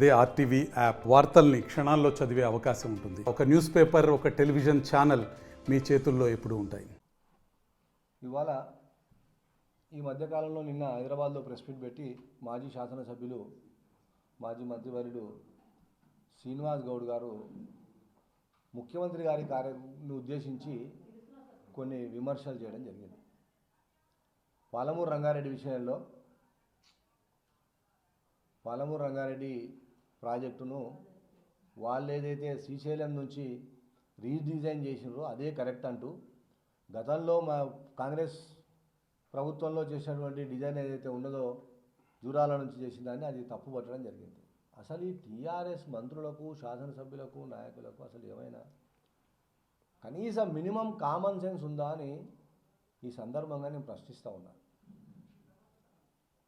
అదే RTV app వార్తల్ని క్షణాల్లో చదివే అవకాశం ఉంటుంది. ఒక న్యూస్ పేపర్, ఒక టెలివిజన్ ఛానల్ మీ చేతుల్లో ఎప్పుడూ ఉంటాయి. ఇవాళ ఈ మధ్యకాలంలో నిన్న హైదరాబాద్లో ప్రెస్ మీట్ పెట్టి మాజీ శాసనసభ్యులు మాజీ మంత్రివర్యులు శ్రీనివాస్ గౌడ్ గారు ముఖ్యమంత్రి గారి కార్యాన్ని ఉద్దేశించి కొన్ని విమర్శలు చేయడం జరిగింది. పాలమూరు రంగారెడ్డి విషయంలో పాలమూరు రంగారెడ్డి ప్రాజెక్టును వాళ్ళు ఏదైతే శ్రీశైలం నుంచి రీడిజైన్ చేసినారో అదే కరెక్ట్ అంటూ గతంలో మా కాంగ్రెస్ ప్రభుత్వంలో చేసినటువంటి డిజైన్ ఏదైతే ఉన్నదో జూరాల నుంచి చేసిన దాన్ని అది తప్పు పట్టడం జరిగింది. అసలు ఈ టీఆర్ఎస్ మంత్రులకు, శాసనసభ్యులకు, నాయకులకు అసలు ఏమైనా కనీసం మినిమం కామన్ సెన్స్ ఉందా అని ఈ సందర్భంగా నేను ప్రశ్నిస్తూ ఉన్నాను.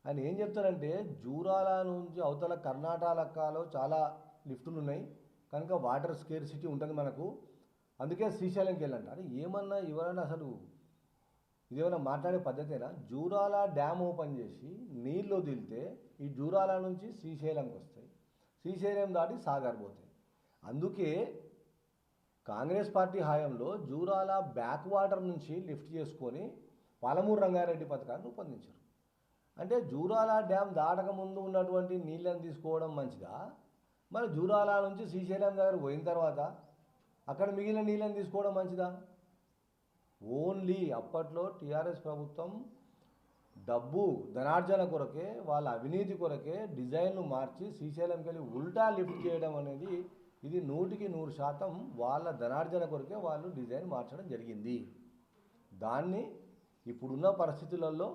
ఆయన ఏం చెప్తారంటే జూరాల నుంచి అవతల కర్ణాటకలో చాలా లిఫ్టులు ఉన్నాయి కనుక వాటర్ స్కేర్సిటీ ఉంటుంది మనకు, అందుకే శ్రీశైలంకి వెళ్ళండి. అని ఏమన్నా ఎవరైనా అసలు ఇదేమైనా మాట్లాడే పద్ధతేనా? జూరాల డ్యామ్ ఓపెన్ చేసి నీళ్ళు వదిలితే ఈ జూరాల నుంచి శ్రీశైలంకి వస్తాయి, శ్రీశైలం దాటి సాగర్ పోతాయి. అందుకే కాంగ్రెస్ పార్టీ హయాంలో జూరాల బ్యాక్ వాటర్ నుంచి లిఫ్ట్ చేసుకొని పాలమూరు రంగారెడ్డి పథకాన్ని రూపొందించారు. అంటే జూరాల డ్యామ్ దాటక ముందు ఉన్నటువంటి నీళ్ళని తీసుకోవడం మంచిదా, మరి జూరాల నుంచి శ్రీశైలం దగ్గర పోయిన తర్వాత అక్కడ మిగిలిన నీళ్ళని తీసుకోవడం మంచిదా? ఓన్లీ అప్పట్లో టీఆర్ఎస్ ప్రభుత్వం డబ్బు ధనార్జన కొరకే, వాళ్ళ అవినీతి కొరకే డిజైన్లు మార్చి శ్రీశైలంకి వెళ్ళి ఉల్టా లిఫ్ట్ చేయడం అనేది ఇది 100% వాళ్ళ ధనార్జన కొరకే వాళ్ళు డిజైన్ మార్చడం జరిగింది. దాన్ని ఇప్పుడున్న పరిస్థితులలో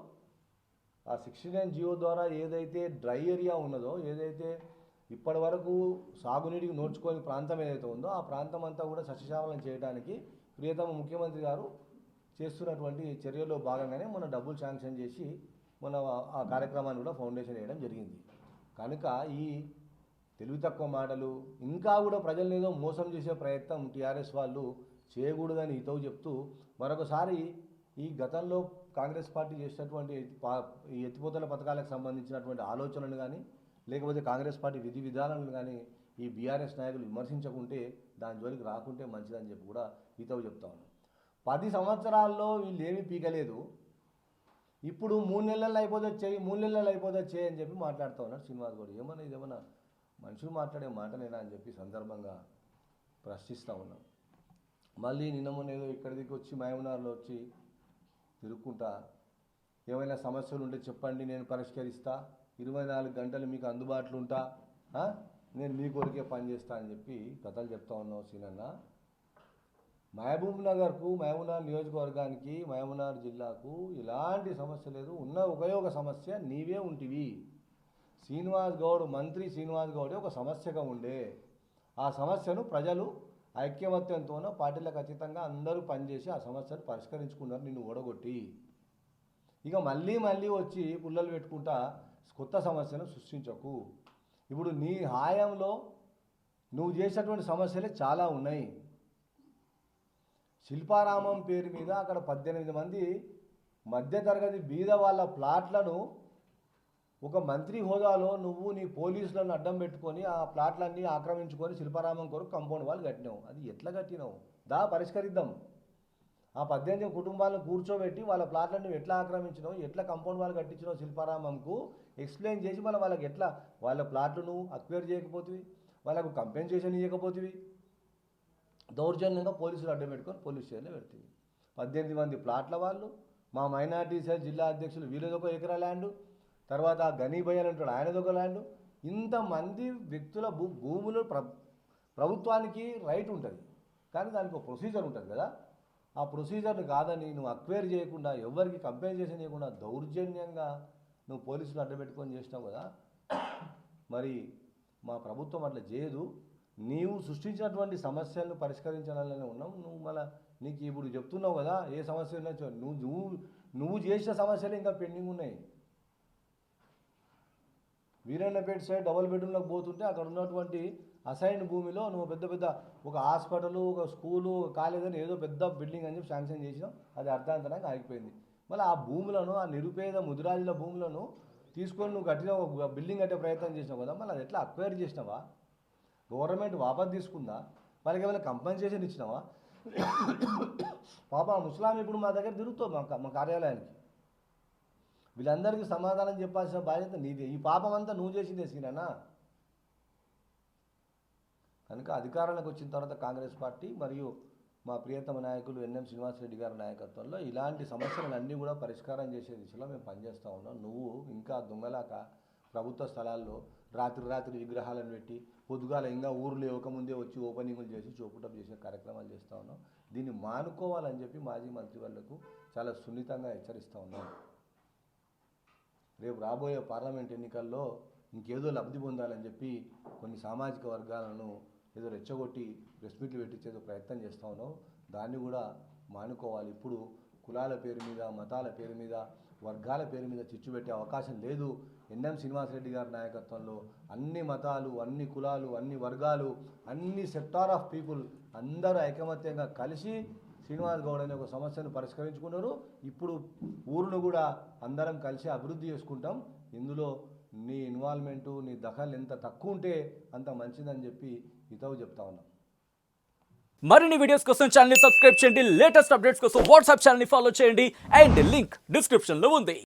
ఆ 69 జియో ద్వారా ఏదైతే డ్రై ఏరియా ఉన్నదో, ఏదైతే ఇప్పటి వరకు సాగునీటికి నోచుకోని ప్రాంతం ఏదైతే ఉందో ఆ ప్రాంతం అంతా కూడా సస్యశ్యామలం చేయడానికి ప్రియతమ ముఖ్యమంత్రి గారు చేస్తున్నటువంటి చర్యల్లో భాగంగానే మన డబ్బులు శాంక్షన్ చేసి మన ఆ కార్యక్రమాన్ని కూడా ఫౌండేషన్ వేయడం జరిగింది. కనుక ఈ తెలివి తక్కువ మాటలు ఇంకా కూడా ప్రజలను ఏదో మోసం చేసే ప్రయత్నం టీఆర్ఎస్ వాళ్ళు చేయకూడదని హితవు చెప్తూ మరొకసారి ఈ గతంలో కాంగ్రెస్ పార్టీ చేసినటువంటి ఈ ఎత్తిపోతల పథకాలకు సంబంధించినటువంటి ఆలోచనలు కానీ లేకపోతే కాంగ్రెస్ పార్టీ విధి విధానాలను కానీ ఈ బీఆర్ఎస్ నాయకులు విమర్శించకుంటే దాని జోలికి రాకుంటే మంచిదని చెప్పి కూడా హితవు చెప్తా ఉన్నాం. 10 సంవత్సరాల్లో వీళ్ళు ఏమీ పీకలేదు, ఇప్పుడు 3 నెలల్లో అయిపోతే చేయి, 3 నెలల్లో అయిపోతే చేయి అని చెప్పి మాట్లాడుతూ ఉన్నాడు శ్రీనివాస్ గౌడ్. ఏమన్నా ఇదేమన్నా మనుషులు మాట్లాడే మాటనేనా అని చెప్పి సందర్భంగా ప్రశ్నిస్తూ ఉన్నాం. మళ్ళీ నిన్న మొన్న ఏదో ఇక్కడికి వచ్చి మహబూబ్నగర్లో వచ్చి తిరుక్కుంటా ఏమైనా సమస్యలు ఉంటే చెప్పండి, నేను పరిష్కరిస్తా, 24 గంటలు మీకు అందుబాటులో ఉంటా, నేను మీ కొరికే పనిచేస్తా అని చెప్పి కథలు చెప్తా ఉన్నావు సీనన్న. మహబూబ్నగర్కు, మహబూబ్నగర్ నియోజకవర్గానికి, మహబూబ్నగర్ జిల్లాకు ఎలాంటి సమస్య లేదు. ఉన్న ఉపయోగ సమస్య నీవే ఉంటివి. శ్రీనివాస్ గౌడ్, మంత్రి శ్రీనివాస్ గౌడే ఒక సమస్యగా ఉండే, ఆ సమస్యను ప్రజలు ఐక్యమత్యంతోనో పార్టీలకు అతీతంగా అందరూ పనిచేసి ఆ సమస్యను పరిష్కరించుకున్నారు నిన్ను ఓడగొట్టి. ఇక మళ్ళీ వచ్చి పుల్లలు పెట్టుకుంటా కొత్త సమస్యను సృష్టించకు. ఇప్పుడు నీ హాయంలో నువ్వు చేసినటువంటి సమస్యలే చాలా ఉన్నాయి. శిల్పారామం పేరు మీద అక్కడ 18 మంది మధ్యతరగతి బీద వాళ్ళ ప్లాట్లను ఒక మంత్రి హోదాలో నువ్వు నీ పోలీసులను అడ్డం పెట్టుకొని ఆ ప్లాట్లన్నీ ఆక్రమించుకొని శిల్పారామం కొరకు కాంపౌండ్ వాళ్ళు కట్టినావు. అది ఎట్లా కట్టినావు? పరిష్కరిద్దాం. ఆ 18 కుటుంబాలను కూర్చోబెట్టి వాళ్ళ ప్లాట్లను ఎట్లా ఆక్రమించినావు, ఎట్లా కాంపౌండ్ వాళ్ళు కట్టించినావు శిల్పారామంకు ఎక్స్ప్లెయిన్ చేసి వాళ్ళకి ఎట్లా వాళ్ళ ప్లాట్లను అక్వైర్ చేయకపోతివి, వాళ్ళకు కంపెన్సేషన్ ఇవ్వకపోతివి, దౌర్జన్యంగా పోలీసులు అడ్డం పెట్టుకొని పోలీస్ స్టేషన్లో పెడుతుంది. 18 మంది ప్లాట్ల వాళ్ళు, మా మైనార్టీ సెల్ జిల్లా అధ్యక్షులు వీళ్ళదొక ఎకరా ల్యాండు, తర్వాత గనీభయ్య అంటాడు ఆయనదొక ల్యాండు. ఇంతమంది వ్యక్తుల భూములు ప్రభుత్వానికి రైట్ ఉంటుంది, కానీ దానికి ఒక ప్రొసీజర్ ఉంటుంది కదా. ఆ ప్రొసీజర్ని కాదని నువ్వు అక్వైర్ చేయకుండా, ఎవరికి కంపెన్సేషన్ ఇవ్వకుండా దౌర్జన్యంగా నువ్వు పోలీసులు అడ్డబెట్టుకొని చేసినావు కదా. మరి మా ప్రభుత్వం అట్లా చేయదు. నీవు సృష్టించినటువంటి సమస్యలను పరిష్కరించాలని ఉన్నాం. నువ్వు మళ్ళీ నీకు ఇప్పుడు చెప్తున్నావు కదా ఏ సమస్య ఉన్నాయో, నువ్వు చేసిన సమస్యలు ఇంకా పెండింగ్ ఉన్నాయి. వీరన్నపేట సైడ్ డబుల్ బెడ్రూమ్లోకి పోతుంటే అక్కడ ఉన్నటువంటి అసైన్ భూమిలో నువ్వు పెద్ద ఒక హాస్పిటల్, ఒక స్కూలు, కాలేజ్ అని ఏదో పెద్ద బిల్డింగ్ అని చెప్పి శాంక్షన్ చేసినావు. అది అర్థాంతరంగా ఆగిపోయింది. మళ్ళీ ఆ భూములను, ఆ నిరుపేద ముదిరాజుల భూములను తీసుకొని నువ్వు కట్టిన ఒక బిల్డింగ్ కట్టే ప్రయత్నం చేసినావు కదా, మళ్ళీ అది ఎట్లా అక్వైర్ చేసినావా? గవర్నమెంట్ వాపస్ తీసుకుందా? వాళ్ళకి ఏమైనా కంపెన్సేషన్ ఇచ్చినావా? పాప ముసలాం ఇప్పుడు మా దగ్గర తిరుగుతావు మా కార్యాలయానికి. వీళ్ళందరికీ సమాధానం చెప్పాల్సిన బాధ్యత నీదే. ఈ పాపం అంతా నువ్వు చేసిందే సీనన్నా. కనుక అధికారంలోకి వచ్చిన తర్వాత కాంగ్రెస్ పార్టీ మరియు మా ప్రియతమ నాయకులు ఎన్ఎం శ్రీనివాసరెడ్డి గారి నాయకత్వంలో ఇలాంటి సమస్యలన్నీ కూడా పరిష్కారం చేసే దిశలో మేము పనిచేస్తూ ఉన్నాం. నువ్వు ఇంకా దొంగలాక ప్రభుత్వ స్థలాల్లో రాత్రి విగ్రహాలను పెట్టి పొద్దుగాల ఇంకా ఊర్లు ఇవ్వకముందే వచ్చి ఓపెనింగ్లు చేసి చోపుటప్ చేసే కార్యక్రమాలు చేస్తూ ఉన్నాం. దీన్ని మానుకోవాలని చెప్పి మాజీ మంత్రి వాళ్లకు చాలా సున్నితంగా హెచ్చరిస్తూ ఉన్నాం. రేపు రాబోయే పార్లమెంట్ ఎన్నికల్లో ఇంకేదో లబ్ధి పొందాలని చెప్పి కొన్ని సామాజిక వర్గాలను ఏదో రెచ్చగొట్టి ప్రెస్ మీట్లు పెట్టించేదో ప్రయత్నం చేస్తూ ఉన్నాం. దాన్ని కూడా మానుకోవాలి. ఇప్పుడు కులాల పేరు మీద, మతాల పేరు మీద, వర్గాల పేరు మీద చిచ్చు పెట్టే అవకాశం లేదు. ఎన్ఎం శ్రీనివాసరెడ్డి గారి నాయకత్వంలో అన్ని మతాలు, అన్ని కులాలు, అన్ని వర్గాలు, అన్ని సెక్టార్ ఆఫ్ పీపుల్ అందరూ ఐకమత్యంగా కలిసి శ్రీనివాస్ గౌడ్ అనే ఒక సమస్యను పరిష్కరించుకున్నారు. ఇప్పుడు ఊరును కూడా అందరం కలిసి అభివృద్ధి చేసుకుంటాం. ఇందులో నీ ఇన్వాల్వ్మెంటు, నీ దఖల్ ఎంత తక్కువ ఉంటే అంత మంచిదని చెప్పి హితవు చెప్తా ఉన్నాం. మరిన్ని వీడియోస్ కోసం ఛానల్ ని సబ్స్క్రైబ్ చేయండి. లేటెస్ట్ అప్డేట్స్ కోసం వాట్సాప్ ఛానల్ ని ఫాలో చేయండి. అండ్ లింక్ డిస్క్రిప్షన్ లో ఉంది.